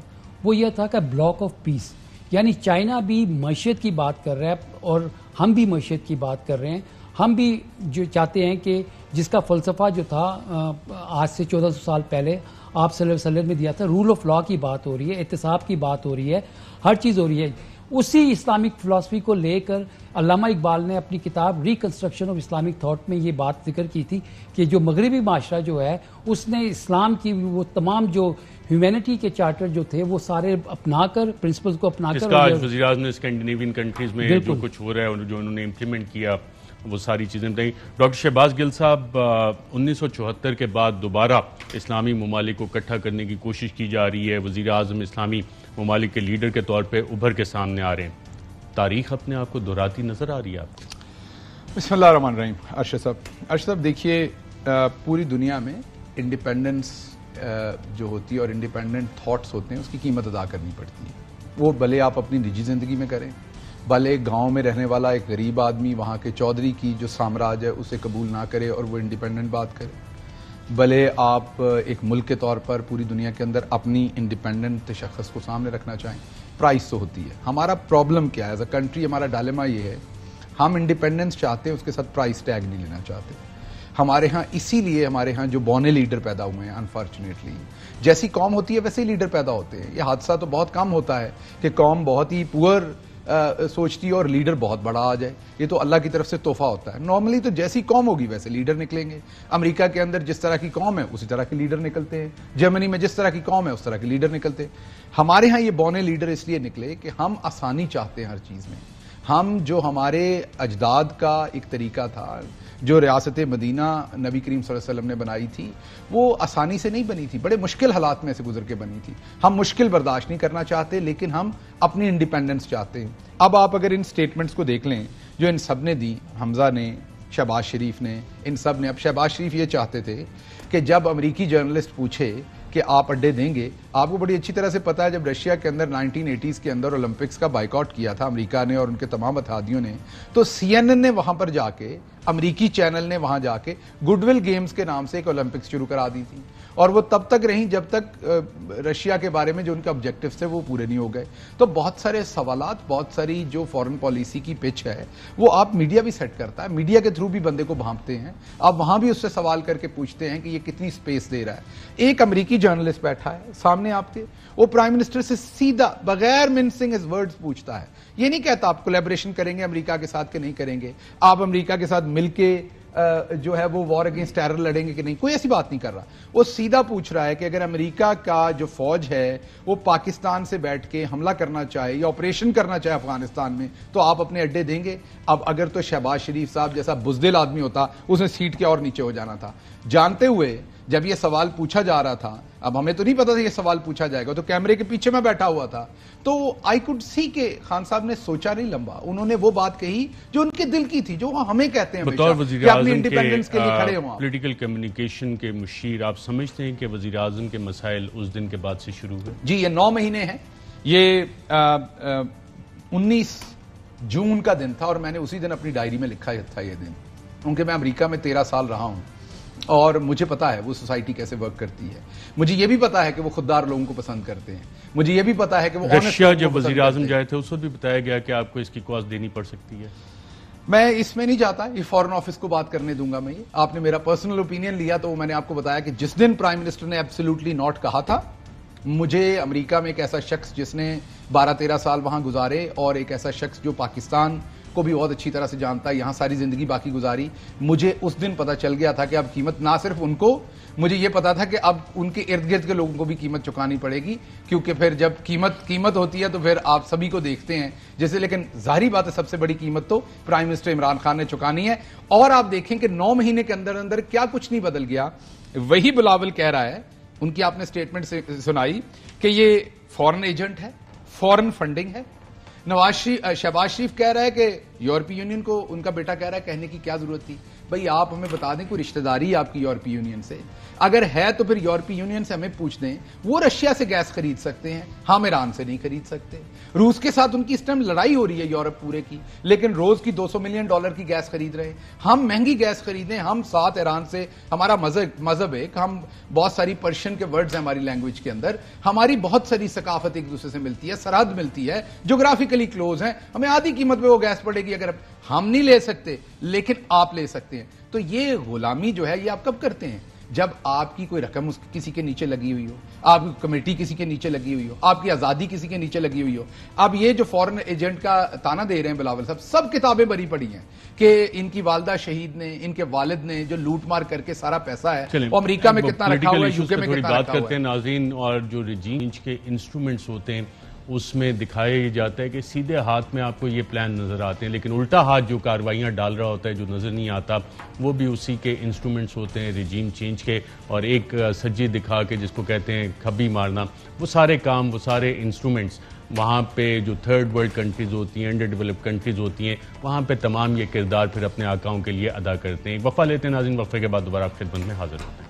वो ये था कि ब्लॉक ऑफ पीस, यानी चाइना भी मईशत की बात कर रहा है और हम भी मईशत की बात कर रहे हैं। हम भी जो चाहते हैं कि जिसका फ़लसफ़ा जो था आज से 1400 साल पहले आप सल्लल्लाहु अलैहि वसल्लम में दिया था, रूल ऑफ लॉ की बात हो रही है, एहतिसाब की बात हो रही है, हर चीज़ हो रही है। उसी इस्लामिक फ़िलासफ़ी को लेकर अल्लामा इकबाल ने अपनी किताब रिकन्स्ट्रक्शन ऑफ इस्लामिक थॉट में ये बात जिक्र की थी कि जो मगरबी माशरा जो है उसने इस्लाम की वो तमाम जो ह्यूमैनिटी के चार्टर जो थे वो सारे अपनाकर, प्रिंसिपल्स को अपनाकर, आज वज़ीर-ए-आज़म ने स्कैंडिनेवियन कंट्रीज़ में जो कुछ हो रहा है और जो उन्होंने इम्प्लीमेंट किया वो सारी चीज़ें बताई। डॉक्टर शहबाज गिल साहब, 1974 के बाद दोबारा इस्लामी ममालिक को इकट्ठा करने की कोशिश की जा रही है। वज़ीर-ए-आज़म इस्लामी ममालिक के लीडर के तौर पे उभर के सामने आ रहे हैं। तारीख अपने आप को दोहराती नज़र आ रही है आपको? बिस्मिल्लाहिर्रहमानिर्रहीम। अर्शद साहब देखिए, पूरी दुनिया में इंडिपेंडेंस जो होती है और इंडिपेंडेंट थॉट्स होते हैं उसकी कीमत अदा करनी पड़ती है। वो भले आप अपनी निजी ज़िंदगी में करें, भले एक गांव में रहने वाला एक गरीब आदमी वहाँ के चौधरी की जो साम्राज्य है उसे कबूल ना करे और वो इंडिपेंडेंट बात करे, भले आप एक मुल्क के तौर पर पूरी दुनिया के अंदर अपनी इंडिपेंडेंट शख्स को सामने रखना चाहें, प्राइस तो होती है। हमारा प्रॉब्लम क्या है एज अ कंट्री, हमारा डायलेमा ये है, हम इंडिपेंडेंस चाहते हैं, उसके साथ प्राइस टैग नहीं लेना चाहते। हमारे यहाँ इसीलिए हमारे यहाँ जो बौने लीडर पैदा हुए हैं, अनफॉर्चुनेटली जैसी कौम होती है वैसे ही लीडर पैदा होते हैं। ये हादसा तो बहुत कम होता है कि कौम बहुत ही पुअर सोचती है और लीडर बहुत बड़ा आ जाए। ये तो अल्लाह की तरफ से तोहफा होता है। नॉर्मली तो जैसी कौम होगी वैसे लीडर निकलेंगे। अमेरिका के अंदर जिस तरह की कौम है उसी तरह के लीडर निकलते हैं। जर्मनी में जिस तरह की कौम है उस तरह के लीडर निकलते हैं। हमारे यहाँ ये बौने लीडर इसलिए निकले कि हम आसानी चाहते हैं हर चीज़ में। हम जो हमारे अजदाद का एक तरीका था, जो रियासत मदीना नबी करीम सल्लल्लाहु अलैहि वसल्लम ने बनाई थी, वो आसानी से नहीं बनी थी, बड़े मुश्किल हालात में से गुजर के बनी थी। हम मुश्किल बर्दाश्त नहीं करना चाहते, लेकिन हम अपनी इंडिपेंडेंस चाहते हैं। अब आप अगर इन स्टेटमेंट्स को देख लें जो इन सब ने दी, हमजा ने, शहबाज शरीफ ने, इन सब ने। अब शहबाज शरीफ ये चाहते थे कि जब अमरीकी जर्नलिस्ट पूछे कि आप अड्डे देंगे, आपको बड़ी अच्छी तरह से पता है जब रशिया के अंदर 1980s के अंदर ओलंपिक्स का बाइकआउट किया था अमेरिका ने और उनके तमाम अतहादियों ने, तो CNN ने वहां पर जाके, अमेरिकी चैनल ने वहां जाके गुडविल गेम्स के नाम से एक ओलंपिक्स शुरू करा दी थी। और वो तब तक रही जब तक रशिया के बारे में जो उनके ऑब्जेक्टिव्स थे वो पूरे नहीं हो गए। तो बहुत सारे सवालात, बहुत सारी जो फॉरेन पॉलिसी की पिच है वो आप मीडिया भी सेट करता है, मीडिया के थ्रू भी बंदे को भांपते हैं। आप वहां भी उससे सवाल करके पूछते हैं कि ये कितनी स्पेस दे रहा है। एक अमेरिकी जर्नलिस्ट बैठा है सामने आपके, वो प्राइम मिनिस्टर से सीधा बगैर मिन्सिंग हिज वर्ड्स पूछता है। ये नहीं कहता आप कोलैबोरेशन करेंगे अमेरिका के साथ कि नहीं करेंगे, आप अमेरिका के साथ मिलके जो है वो वॉर अगेंस्ट टेरर लड़ेंगे कि नहीं, कोई ऐसी बात नहीं कर रहा। वो सीधा पूछ रहा है कि अगर अमेरिका का जो फौज है वो पाकिस्तान से बैठ के हमला करना चाहे या ऑपरेशन करना चाहे अफगानिस्तान में, तो आप अपने अड्डे देंगे। अब अगर तो शहबाज शरीफ साहब जैसा बुज़दिल आदमी होता, उसने सीट के और नीचे हो जाना था। जानते हुए जब ये सवाल पूछा जा रहा था, अब हमें तो नहीं पता था ये सवाल पूछा जाएगा, तो कैमरे के पीछे मैं बैठा हुआ था, तो आई कुड सी के खान साहब ने सोचा नहीं लंबा, उन्होंने वो बात कही जो उनके दिल की थी, जो हमें कहते हैं बतौर कि अपनी इंडिपेंडेंस के लिए खड़े हो। पॉलिटिकल कम्युनिकेशन के मुशीर, आप समझते हैं कि वजीर आजम के मसाइल उस दिन के बाद से शुरू हुए? जी, ये 9 महीने हैं। ये 19 जून का दिन था और मैंने उसी दिन अपनी डायरी में लिखा था ये दिन, क्योंकि मैं अमेरिका में 13 साल रहा हूं और मुझे पता है वो सोसाइटी कैसे वर्क करती है। मुझे ये भी पता है कि वो खुददार लोगों को पसंद करते हैं। मुझे ये भी पता है कि वो रशिया जब वजीर आजम जाए थे उस वक्त भी बताया गया कि आपको इसकी कॉस्ट देनी पड़ सकती है। मैं इसमें नहीं जाता, ये फॉरेन ऑफिस को बात करने दूंगा मैं। ये आपने मेरा पर्सनल ओपिनियन लिया तो मैंने आपको बताया कि जिस दिन प्राइम मिनिस्टर ने एब्सोल्युटली नॉट कहा था, मुझे अमेरिका में एक ऐसा शख्स जिसने 12-13 साल वहां गुजारे और एक ऐसा शख्स जो पाकिस्तान को भी बहुत अच्छी तरह से जानता है, यहां सारी जिंदगी बाकी गुजारी, मुझे उस दिन पता चल गया था कि अब कीमत ना सिर्फ उनको, मुझे यह पता था कि अब उनके इर्द गिर्द के लोगों को भी कीमत चुकानी पड़ेगी, क्योंकि फिर जब कीमत होती है तो फिर आप सभी को देखते हैं जैसे। लेकिन जाहिर बात है सबसे बड़ी कीमत तो प्राइम मिनिस्टर इमरान खान ने चुकानी है। और आप देखें कि 9 महीने के अंदर अंदर क्या कुछ नहीं बदल गया। वही बिलावल कह रहा है, उनकी आपने स्टेटमेंट सुनाई कि ये फॉरेन एजेंट है, फॉरेन फंडिंग है। शहबाज शरीफ कह रहा है कि यूरोपीय यूनियन को, उनका बेटा कह रहा है कहने की क्या जरूरत थी। भाई आप हमें बता दें कोई रिश्तेदारी है आपकी यूरोपीय यूनियन से, अगर है तो फिर यूरोपीय यूनियन से हमें पूछ दें। वो रशिया से गैस खरीद सकते हैं, हम ईरान से नहीं खरीद सकते। रूस के साथ उनकी इस टाइम लड़ाई हो रही है यूरोप पूरे की, लेकिन रोज की $200 मिलियन की गैस खरीद रहे हैं। हम महंगी गैस खरीदें, हम साथ ईरान से, हमारा मजहब है कि हम बहुत सारी पर्शियन के वर्ड्स हैं हमारी लैंग्वेज के अंदर, हमारी बहुत सारी सकाफत एक दूसरे से मिलती है, सरहद मिलती है, जोग्राफिकली क्लोज है, हमें आधी कीमत पे वो गैस पड़ेगी। अगर हम नहीं ले सकते लेकिन आप ले सकते हैं, तो ये गुलामी जो है ये आप कब करते हैं? जब आपकी कोई रकम किसी के नीचे लगी हुई हो, आपकी कमेटी किसी के नीचे लगी हुई हो, आपकी आजादी किसी के नीचे लगी हुई हो। अब ये जो फॉरेन एजेंट का ताना दे रहे हैं बिलावल साहब, सब किताबें भरी पड़ी हैं कि इनकी वालदा शहीद ने, इनके वालिद ने जो लूट मार करके सारा पैसा है वो अमेरिका में कितना रखा हुआ है, यूके में कितना बात करते हैं नाज़रीन। और जो रिजीम के इंस्ट्रूमेंट्स होते हैं उसमें दिखाया जाता है कि सीधे हाथ में आपको ये प्लान नज़र आते हैं, लेकिन उल्टा हाथ जो कार्रवाइयाँ डाल रहा होता है, जो नज़र नहीं आता, वो भी उसी के इंस्ट्रूमेंट्स होते हैं रिजीम चेंज के। और एक सज्जी दिखा के जिसको कहते हैं खब्बी मारना, वो सारे काम, वो सारे इंस्ट्रूमेंट्स वहाँ पे जो थर्ड वर्ल्ड कंट्रीज़ होती हैं, अंडर डेवलप्ड कंट्रीज़ होती हैं, वहाँ पे तमाम ये किरदार फिर अपने आकाओं के लिए अदा करते हैं। वफ़ा लेते हैं नाज़रीन, वफ़े के बाद दोबारा खिदमत में हाजिर होते हैं।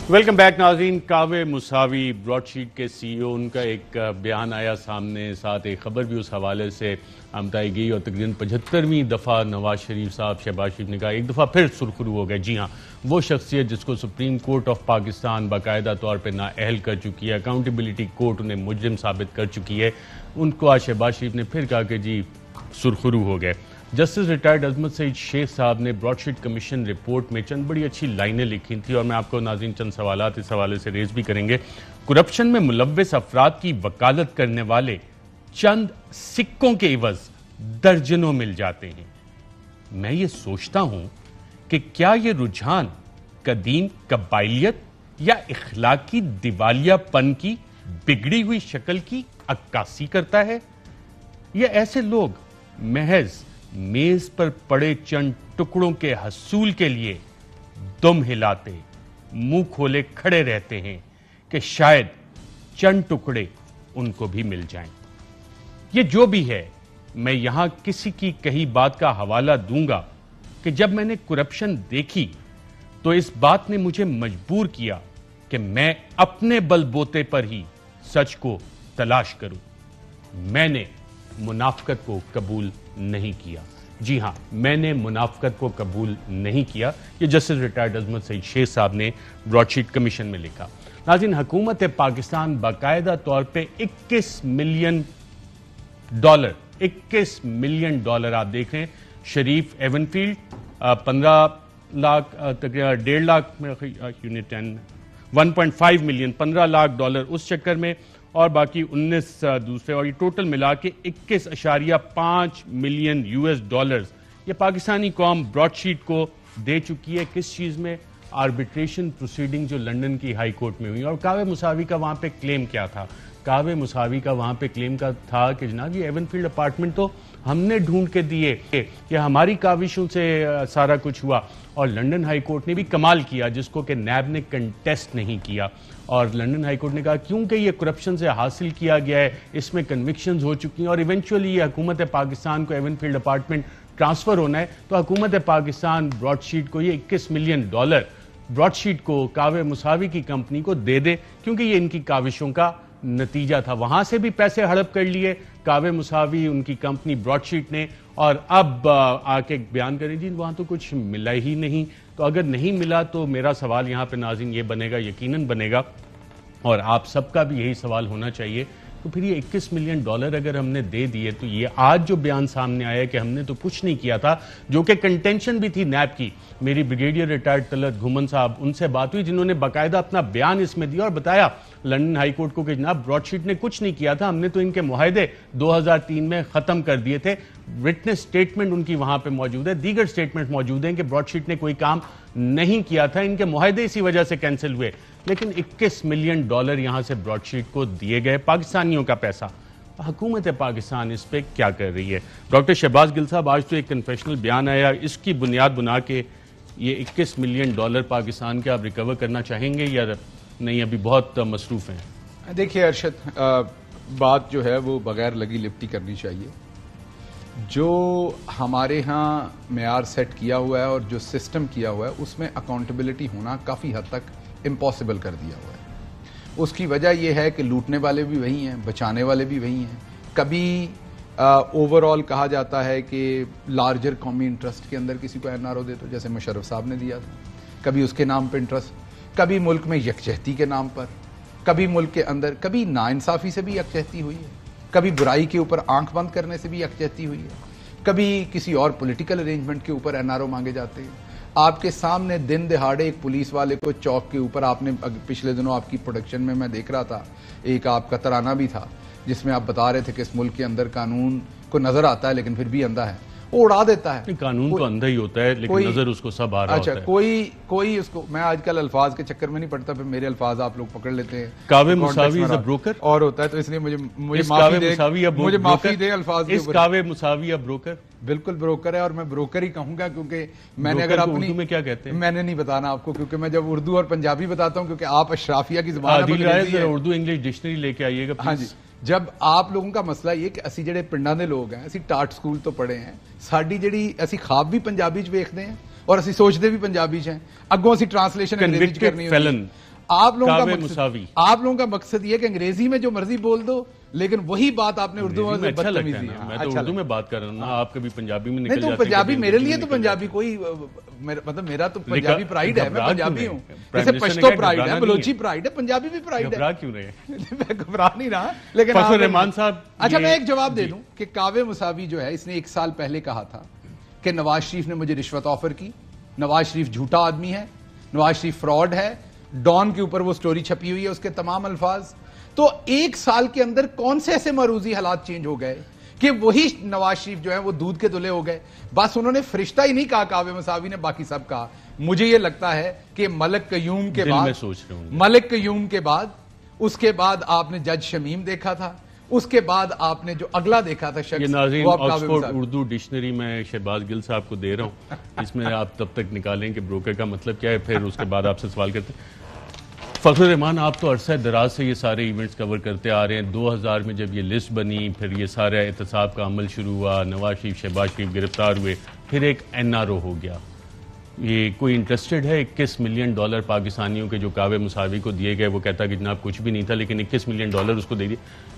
वेलकम बैक नाज़रीन। कावे मुसावी ब्रॉडशीट के सीईओ, उनका एक बयान आया सामने, साथ एक खबर भी उस हवाले से बताई गई और तकरीबन 75वीं दफ़ा नवाज शरीफ साहब, शहबाज शरीफ ने कहा एक दफ़ा फिर सुरखरू हो गए। जी हाँ, वो शख्सियत जिसको सुप्रीम कोर्ट ऑफ पाकिस्तान बाकायदा तौर पर नाअहल कर चुकी है, अकाउंटेबिलिटी कोर्ट उन्हें मुजरिम साबित कर चुकी है, उनको आज शहबाज शरीफ ने फिर कहा कि जी सुरखरू हो गए। जस्टिस रिटायर्ड अजमत सईद शेख साहब ने ब्रॉडशीट कमीशन रिपोर्ट में चंद बड़ी अच्छी लाइनें लिखी थी और मैं आपको नाज़रीन चंद सवालात इस हवाले से रेज भी करेंगे। करप्शन में मुलव्वस अफराद की वकालत करने वाले चंद सिक्कों के इवज दर्जनों मिल जाते हैं। मैं ये सोचता हूं कि क्या ये रुझान कदीम कबाइलियत या इखलाकी दिवालियापन की बिगड़ी हुई शक्ल की अक्कासी करता है, या ऐसे लोग महज मेज पर पड़े चंद टुकड़ों के हसूल के लिए दुम हिलाते, मुंह खोले खड़े रहते हैं कि शायद चंद टुकड़े उनको भी मिल जाएं। ये जो भी है, मैं यहां किसी की कही बात का हवाला दूंगा कि जब मैंने करप्शन देखी तो इस बात ने मुझे मजबूर किया कि मैं अपने बलबूते पर ही सच को तलाश करूं। मैंने मुनाफिकत को कबूल नहीं किया। जी हां, मैंने मुनाफिकत को कबूल नहीं किया। ये जस्टिस रिटायर्ड अजमत सईद शेख साहब ने ब्रॉडशीट कमीशन में लिखा। नाज़रीन, हुकूमत पाकिस्तान बाकायदा तौर पे 21 मिलियन डॉलर आप देख रहे हैं। शरीफ एवनफील्ड 15 लाख, तकरीबन 1.5 lakh unit 1.5 million, 15 lakh dollar उस चक्कर में, और बाकी 19 दूसरे, और ये टोटल मिला के 21.5 मिलियन US डॉलर्स ये पाकिस्तानी कौम ब्रॉडशीट को दे चुकी है। किस चीज़ में? आर्बिट्रेशन प्रोसीडिंग जो लंदन की हाई कोर्ट में हुई। और कावे मुसावी का वहाँ पे क्लेम क्या था? कावे मुसावी का वहाँ पे क्लेम का था कि जनाब ये एवनफील्ड अपार्टमेंट तो हमने ढूंढ के दिए, ये हमारी काविशों से सारा कुछ हुआ। और लंदन हाई कोर्ट ने भी कमाल किया, जिसको कि नैब ने कंटेस्ट नहीं किया। और लंदन हाई कोर्ट ने कहा क्योंकि ये करप्शन से हासिल किया गया है, इसमें कन्विक्शंस हो चुकी हैं और इवेंचुअली ये हुकूमत पाकिस्तान को एवनफील्ड अपार्टमेंट ट्रांसफर होना है, तो हुकूमत पाकिस्तान ब्रॉडशीट को ये 21 मिलियन डॉलर ब्रॉडशीट को कावे मुसावी की कंपनी को दे दे, क्योंकि ये इनकी काविशों का नतीजा था। वहां से भी पैसे हड़प कर लिए कावे मुसावी, उनकी कंपनी ब्रॉडशीट ने, और अब आके बयान करें जी वहां तो कुछ मिला ही नहीं। तो अगर नहीं मिला तो मेरा सवाल यहां पे नाज़रीन ये बनेगा, यकीनन बनेगा, और आप सबका भी यही सवाल होना चाहिए, तो फिर ये 21 मिलियन डॉलर अगर हमने दे दिए, तो ये आज जो बयान सामने आया कि हमने तो कुछ नहीं किया था, जो कि कंटेंशन भी थी नैब की। मेरी ब्रिगेडियर रिटायर्ड तलत घुमन साहब, उनसे बात हुई जिन्होंने बाकायदा अपना बयान इसमें दिया और बताया लंदन हाई कोर्ट को कि जनाब ब्रॉडशीट ने कुछ नहीं किया था, हमने तो इनके मुआहदे 2003 में खत्म कर दिए थे। विटनेस स्टेटमेंट उनकी वहां पे मौजूद है, दीगर स्टेटमेंट मौजूद हैं कि ब्रॉडशीट ने कोई काम नहीं किया था, इनके मुआहदे इसी वजह से कैंसिल हुए। लेकिन 21 मिलियन डॉलर यहां से ब्रॉडशीट को दिए गए, पाकिस्तानियों का पैसा। हुकूमत पाकिस्तान इस पे क्या कर रही है? डॉक्टर शहबाज गिल साहब, आज तो एक कन्फेशनल बयान आया, इसकी बुनियाद बना के ये 21 मिलियन डॉलर पाकिस्तान के आप रिकवर करना चाहेंगे या नहीं, अभी बहुत मसरूफ हैं? देखिए अरशद, बात जो है वो बगैर लगी लिपटी करनी चाहिए। जो हमारे यहाँ मेयार सेट किया हुआ है और जो सिस्टम किया हुआ है, उसमें अकाउंटेबिलिटी होना काफ़ी हद तक इम्पॉसिबल कर दिया हुआ है। उसकी वजह यह है कि लूटने वाले भी वही हैं, बचाने वाले भी वही हैं। कभी ओवरऑल कहा जाता है कि लार्जर कौमी इंटरेस्ट के अंदर किसी को एनआरओ दे दो, जैसे मुशर्रफ साहब ने दिया था, कभी उसके नाम पर इंटरेस्ट, कभी मुल्क में यकजहती के नाम पर, कभी मुल्क के अंदर, कभी नाइंसाफ़ी से भी यकजहती हुई है, कभी बुराई के ऊपर आंख बंद करने से भी यकजहती हुई है, कभी किसी और पॉलिटिकल अरेंजमेंट के ऊपर एनआरओ मांगे जाते हैं। आपके सामने दिन दिहाड़े एक पुलिस वाले को चौक के ऊपर, आपने पिछले दिनों आपकी प्रोडक्शन में मैं देख रहा था, एक आपका तराना भी था जिसमें आप बता रहे थे कि इस मुल्क के अंदर कानून को नजर आता है लेकिन फिर भी अंधा है, वो उड़ा देता है। कानून तो अंधा ही होता है लेकिन नजर उसको सब आ रहा होता है। कोई उसको, मैं आजकल अल्फाज के चक्कर में नहीं पड़ता, फिर मेरे अल्फाज आप लोग पकड़ लेते हैं। कावे मुसावी इज अ ब्रोकर और होता है, तो इसलिए मुझे माफी दे अल्फाज के ऊपर। कावे मुसावी अ ब्रोकर बिल्कुल ब्रोकर है, और मैं ब्रोकर ही कहूंगा, क्योंकि मैंने अगर अपनी उर्दू में क्या कहते हैं मैंने नहीं बताना आपको, क्योंकि मैं जब उर्दू और पंजाबी बताता हूँ, क्योंकि आप अशराफिया की जुबान उर्दू इंग्लिश डिक्शनरी लेके आइएगा। हाँ जी, जब आप लोगों का मसला ये कि ਅਸੀਂ ਜਿਹੜੇ ਪਿੰਡਾਂ ਦੇ ਲੋਕ हैं, ਅਸੀਂ टाट स्कूल तो पढ़े हैं, ਸਾਡੀ ਜਿਹੜੀ ਅਸੀਂ ਖਾਬ ਵੀ ਪੰਜਾਬੀ ਚ ਵੇਖਦੇ हैं और ਅਸੀਂ सोचते भी पंजाबी ਚ हैं, ਅੱਗੋਂ ਅਸੀਂ ट्रांसलेशन अंग्रेजी करनी होती है। आप लोगों कावे मुसावी। आप लोगों का मकसद ये कि अंग्रेजी में जो मर्जी बोल दो, लेकिन वही बात आपने उर्दू में अच्छा लगता है बदतमीजी ना, मैं तो उर्दू में बात कर रहा हूँ ना, आप कभी पंजाबी में निकल नहीं तो जाते हैं, पंजाबी कभी मेरे अंग्रेजी लिए में तो निकल पंजाबी जाते कोई मतलब मेरा तो पंजाबी प्राइड है, मैं घबरा पंजाबी क्यों हूँ। रहे हैं? जैसे प्राइम मिनिस्टर पश्तो ने कहा प्राइड है, घबराना बलोची नहीं है। प्राइड है, पंजाबी भी प्राइड है। घबरा क्यों रहे हैं? मैं घबरा नहीं रहा, लेकिन फखर आप- रहमान साहब, अच्छा ये- मैं एक जवाब दे जी। दूं कि कावे मुसावी जो है, इसने 1 साल पहले कहा था कि नवाज शरीफ ने मुझे रिश्वत ऑफर की, नवाज शरीफ झूठा आदमी है, नवाज शरीफ फ्रॉड है, डॉन के ऊपर वो स्टोरी छपी हुई है, उसके तमाम अल्फाज। तो 1 साल के अंदर कौन से ऐसे मरूजी हालात चेंज हो गए कि वही नवाज शरीफ जो है वो दूध के दुले हो गए। बस उन्होंने फरिश्ता ही नहीं कहा कावे मुसावी ने, बाकी सब कहा। मुझे ये लगता है कि मलिक कयूम के दिल में बाद, सोच रहे होंगे। मलिक कयूम के बाद, उसके बाद आपने जज शमीम देखा था, उसके बाद आपने जो अगला देखा था ये शख्स, नाज़रीन वो आप कावे ऑक्सफोर्ड मुसावी। उर्दू डिक्शनरी में शहबाज गिल साहब को दे रहा हूँ, इसमें आप तब तक निकालें कि ब्रोकर का मतलब क्या है, फिर उसके बाद आपसे सवाल करते हैं। फखर रहमान, आप तो अरसा दराज से ये सारे इवेंट्स कवर करते आ रहे हैं। 2000 में जब ये लिस्ट बनी, फिर ये सारा एहतसाब का अमल शुरू हुआ, नवाज शरीफ शहबाज शरीफ गिरफ्तार हुए, फिर एक NRO हो गया। ये कोई इंटरेस्टेड है? $21 मिलियन पाकिस्तानियों के जो कावे मुसावी को दिए गए, वो कहता कि जनाब कुछ भी नहीं था, लेकिन $21 मिलियन उसको दे दिए।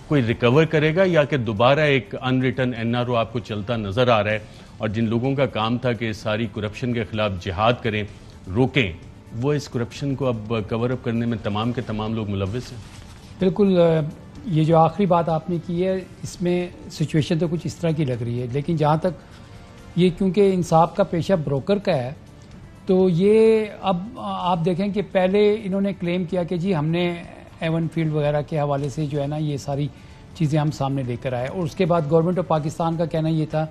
कोई रिकवर करेगा या कि दोबारा एक अनरिटन NRO आपको चलता नजर आ रहा है? और जिन लोगों का काम था कि सारी करप्शन के खिलाफ जिहाद करें, रोकें, वो इस करप्शन को अब कवर अप करने में तमाम के तमाम लोग मुलव्विस हैं। बिल्कुल, ये जो आखिरी बात आपने की है, इसमें सिचुएशन तो कुछ इस तरह की लग रही है, लेकिन जहाँ तक ये, क्योंकि इंसाफ का पेशा ब्रोकर का है, तो ये अब आप देखें कि पहले इन्होंने क्लेम किया कि जी हमने एवन फील्ड वगैरह के हवाले से जो है ना ये सारी चीज़ें हम सामने लेकर आए, और उसके बाद गवर्नमेंट ऑफ पाकिस्तान का कहना ये था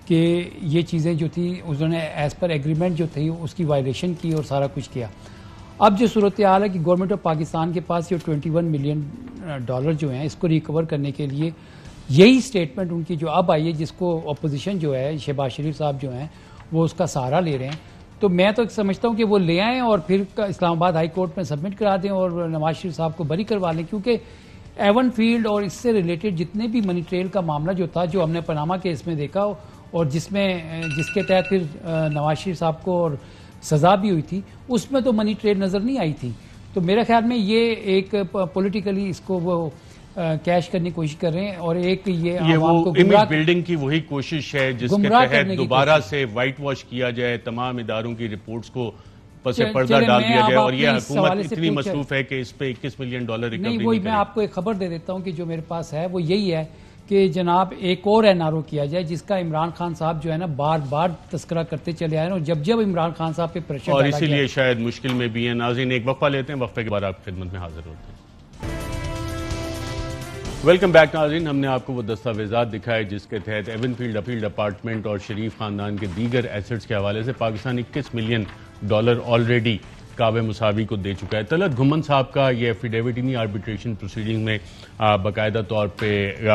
कि ये चीज़ें जो थी उन्होंने एज़ पर एग्रीमेंट जो थी उसकी वायलेशन की और सारा कुछ किया। अब जो सूरत हाल है कि गवर्नमेंट ऑफ पाकिस्तान के पास ये $21 मिलियन जो हैं, इसको रिकवर करने के लिए यही स्टेटमेंट उनकी जो अब आई है, जिसको अपोजिशन जो है शहबाज शरीफ साहब जो हैं वो उसका सहारा ले रहे हैं, तो मैं तो समझता हूँ कि वो ले आएँ और फिर इस्लामाबाद हाई कोर्ट में सबमिट करा दें और नवाज शरीफ साहब को बरी करवा लें, क्योंकि एवन फील्ड और इससे रिलेटेड जितने भी मनी ट्रेल का मामला जो था, जो हमने पनामा केस में देखा और जिसके तहत फिर नवाज शरीफ साहब को और सजा भी हुई थी, उसमें तो मनी ट्रेल नजर नहीं आई थी। तो मेरे ख्याल में ये एक पॉलिटिकली इसको वो कैश करने की कोशिश कर रहे हैं, और एक ये वो इमेज बिल्डिंग की वही कोशिश है जिसके तहत दोबारा से व्हाइट वॉश किया जाए, तमाम इदारों की रिपोर्ट्स को पसे पर्दा डाल दिया जाए, और ये हुकूमत इतनी मसरूफ है कि इस पे $21 मिलियन रिकवरी नहीं। वही मैं आपको एक खबर दे देता हूं कि जो मेरे पास है वो यही है कि जनाब एक और NRO किया जाए, जिसका इमरान खान साहब जो है ना बार बार तस्करा करते चले आए और जब इमरान खान साहब पे प्रेशर और इसीलिए शायद मुश्किल में भी है। नाज़रीन, एक वक्फा लेते हैं, वक्फे के बाद आपकी खिदमत में हाजिर होते हैं। वेलकम बैक नाज़रीन, हमने आपको वो दस्तावेजात दिखाए जिसके तहत एवन फील्ड अपार्टमेंट और शरीफ खानदान के दीगर एसेट्स के हवाले से पाकिस्तान $21 मिलियन ऑलरेडी कावे मुसावी को दे चुका है। तलत घुमन साहब का ये एफिडेविट इन्हीं आर्बिट्रेशन प्रोसीडिंग में बाकायदा तौर पे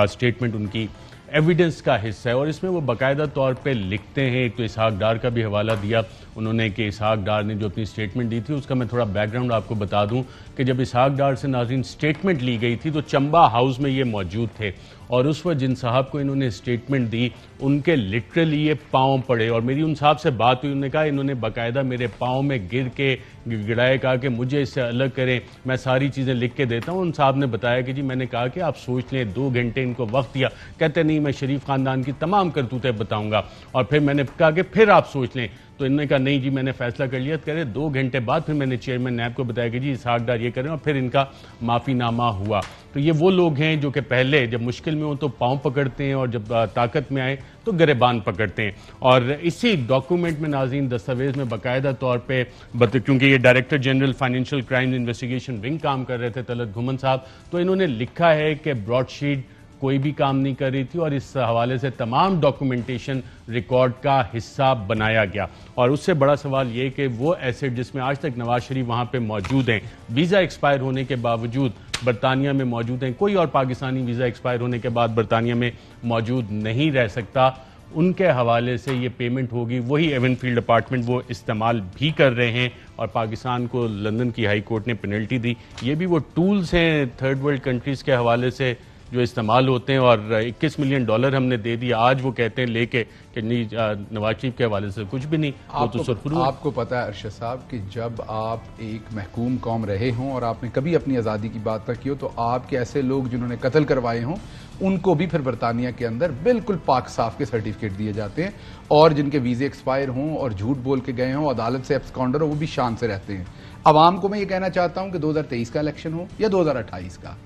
स्टेटमेंट उनकी एविडेंस का हिस्सा है, और इसमें वो बाकायदा तौर पे लिखते हैं। एक तो इसहाक डार का भी हवाला दिया उन्होंने कि इसहाक डार ने जो अपनी स्टेटमेंट दी थी, उसका मैं थोड़ा बैकग्राउंड आपको बता दूं कि जब इसहाक डार से नाज़रीन स्टेटमेंट ली गई थी तो चंबा हाउस में ये मौजूद थे, और उस वक्त जिन साहब को इन्होंने स्टेटमेंट दी उनके लिटरली ये पाँव पड़े, और मेरी उन साहब से बात हुई, उन्होंने कहा इन्होंने बाकायदा मेरे पाँव में गिर के गिड़ाए, कहा कि मुझे इससे अलग करें, मैं सारी चीज़ें लिख के देता हूँ। उन साहब ने बताया कि जी मैंने कहा कि आप सोच लें, 2 घंटे इनको वक्त दिया, कहते नहीं मैं शरीफ खानदान की तमाम करतूतें बताऊँगा, और फिर मैंने कहा कि फिर आप सोच लें, तो इन्होंने कहा नहीं जी मैंने फैसला कर लिया। कह रहे 2 घंटे बाद फिर मैंने चेयरमैन नैब को बताया कि जी इसहाक डार ये करें, और फिर इनका माफ़ीनामा हुआ। तो ये वो लोग हैं जो कि पहले जब मुश्किल में हो तो पाँव पकड़ते हैं और जब ताकत में आए तो गिरेबान पकड़ते हैं। और इसी डॉक्यूमेंट में नाज़रीन दस्तावेज में बाकायदा तौर पे क्योंकि ये director general financial crime investigation wing काम कर रहे थे तलत घुमन साहब, तो इन्होंने लिखा है कि ब्रॉडशीट कोई भी काम नहीं कर रही थी और इस हवाले से तमाम डॉक्यूमेंटेशन रिकॉर्ड का हिस्सा बनाया गया। और उससे बड़ा सवाल ये कि वो एसेट जिसमें आज तक नवाज शरीफ वहाँ पे मौजूद हैं, वीज़ा एक्सपायर होने के बावजूद बरतानिया में मौजूद हैं, कोई और पाकिस्तानी वीज़ा एक्सपायर होने के बाद बरतानिया में मौजूद नहीं रह सकता, उनके हवाले से ये पेमेंट होगी। वही एवन फील्ड अपार्टमेंट वो इस्तेमाल भी कर रहे हैं और पाकिस्तान को लंदन की हाई कोर्ट ने पेनल्टी दी। ये भी वो टूल्स हैं थर्ड वर्ल्ड कंट्रीज़ के हवाले से जो इस्तेमाल होते हैं, और $21 मिलियन हमने दे दिया। आज वो कहते हैं लेके कि नहीं, नवाज शरीफ के हवाले से कुछ भी नहीं, वो तो सुरखरू है। आपको पता है अरशद साहब कि जब आप एक महकूम कौम रहे हों और आपने कभी अपनी आज़ादी की बात ना की हो, तो आपके ऐसे लोग जिन्होंने कत्ल करवाए हों उनको भी फिर बरतानिया के अंदर बिल्कुल पाक साफ के सर्टिफिकेट दिए जाते हैं, और जिनके वीजे एक्सपायर हों और झूठ बोल के गए हों, अदालत से एब्सकॉन्डर हो, वो भी शान से रहते हैं। अवाम को मैं ये कहना चाहता हूं कि 2023 का इलेक्शन हो या 2028 का,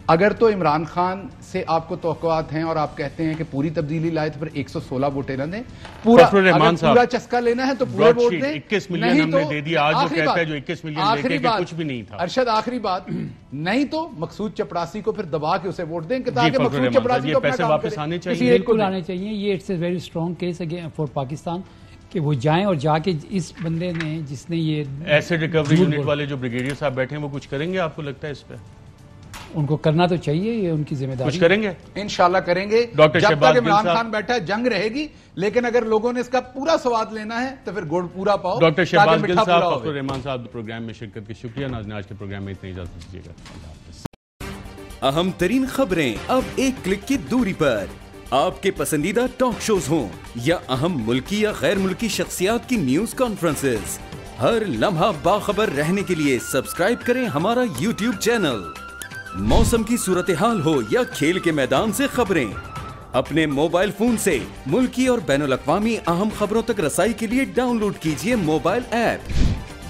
अगर तो इमरान खान से आपको तवक्कुआत हैं और आप कहते हैं कि पूरी तब्दीली लाए तो फिर 116 वोटें न दें, पूरा चस्का लेना है तो पूरे वोट दें। 21 मिलियन हमने दे दिया, आज वो कहता है जो 21 मिलियन लेके कि कुछ भी नहीं था। अरशद आखिरी बात, नहीं तो मकसूद चपरासी को फिर दबा के उसे वोट दें, ताकि मकसूद चपरासी को पैसे वापस आने चाहिए, बिल्कुल आने चाहिए। ये it's a very strong case against for Pakistan कि वो जाएं और जाके इस बंदे ने जिसने ये एसिड रिकवरी यूनिट वाले जो ब्रिगेडियर साहब बैठे हैं वो कुछ करेंगे, आपको लगता है इस पे? उनको करना तो चाहिए, ये उनकी जिम्मेदारी। कुछ करेंगे, इंशाल्लाह करेंगे। डॉक्टर जब तक इमरान खान बैठा है जंग रहेगी, लेकिन अगर लोगों ने इसका पूरा स्वाद लेना है तो फिर गुड़ पूरा पाओ। डॉक्टर शहबाज गिल साहब, फखरुर रहमान साहब प्रोग्राम में शिरकत की शुक्रिया। नाज़रीन, आज के प्रोग्राम में इतना इजाजत दीजिएगा। अहम तरीन खबरें अब एक क्लिक की दूरी पर, आपके पसंदीदा टॉक शोज हों या अहम मुल्की या गैर मुल्की शख्सियात की न्यूज कॉन्फ्रेंसेस, हर लम्हा बाखबर रहने के लिए सब्सक्राइब करें हमारा YouTube चैनल। मौसम की सूरत हाल हो या खेल के मैदान से खबरें, अपने मोबाइल फोन से मुल्की और बैनुल अक़वामी अहम खबरों तक रसाई के लिए डाउनलोड कीजिए मोबाइल ऐप।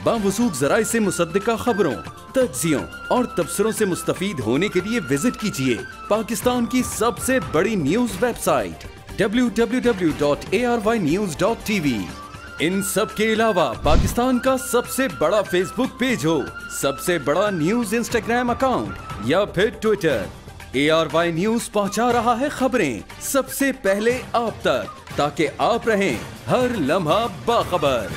बावसूख ज़राए से मुसद्दिका खबरों, तज्ज़ियों और तबसरों से मुस्तफीद होने के लिए विजिट कीजिए पाकिस्तान की सबसे बड़ी न्यूज वेबसाइट www.arYnews.tv। इन सब के अलावा पाकिस्तान का सबसे बड़ा फेसबुक पेज हो, सबसे बड़ा न्यूज इंस्टाग्राम अकाउंट या फिर ट्विटर, ARY न्यूज पहुंचा रहा है खबरें सबसे पहले आप तक, ताकि आप रहें हर लम्हा बाखबर।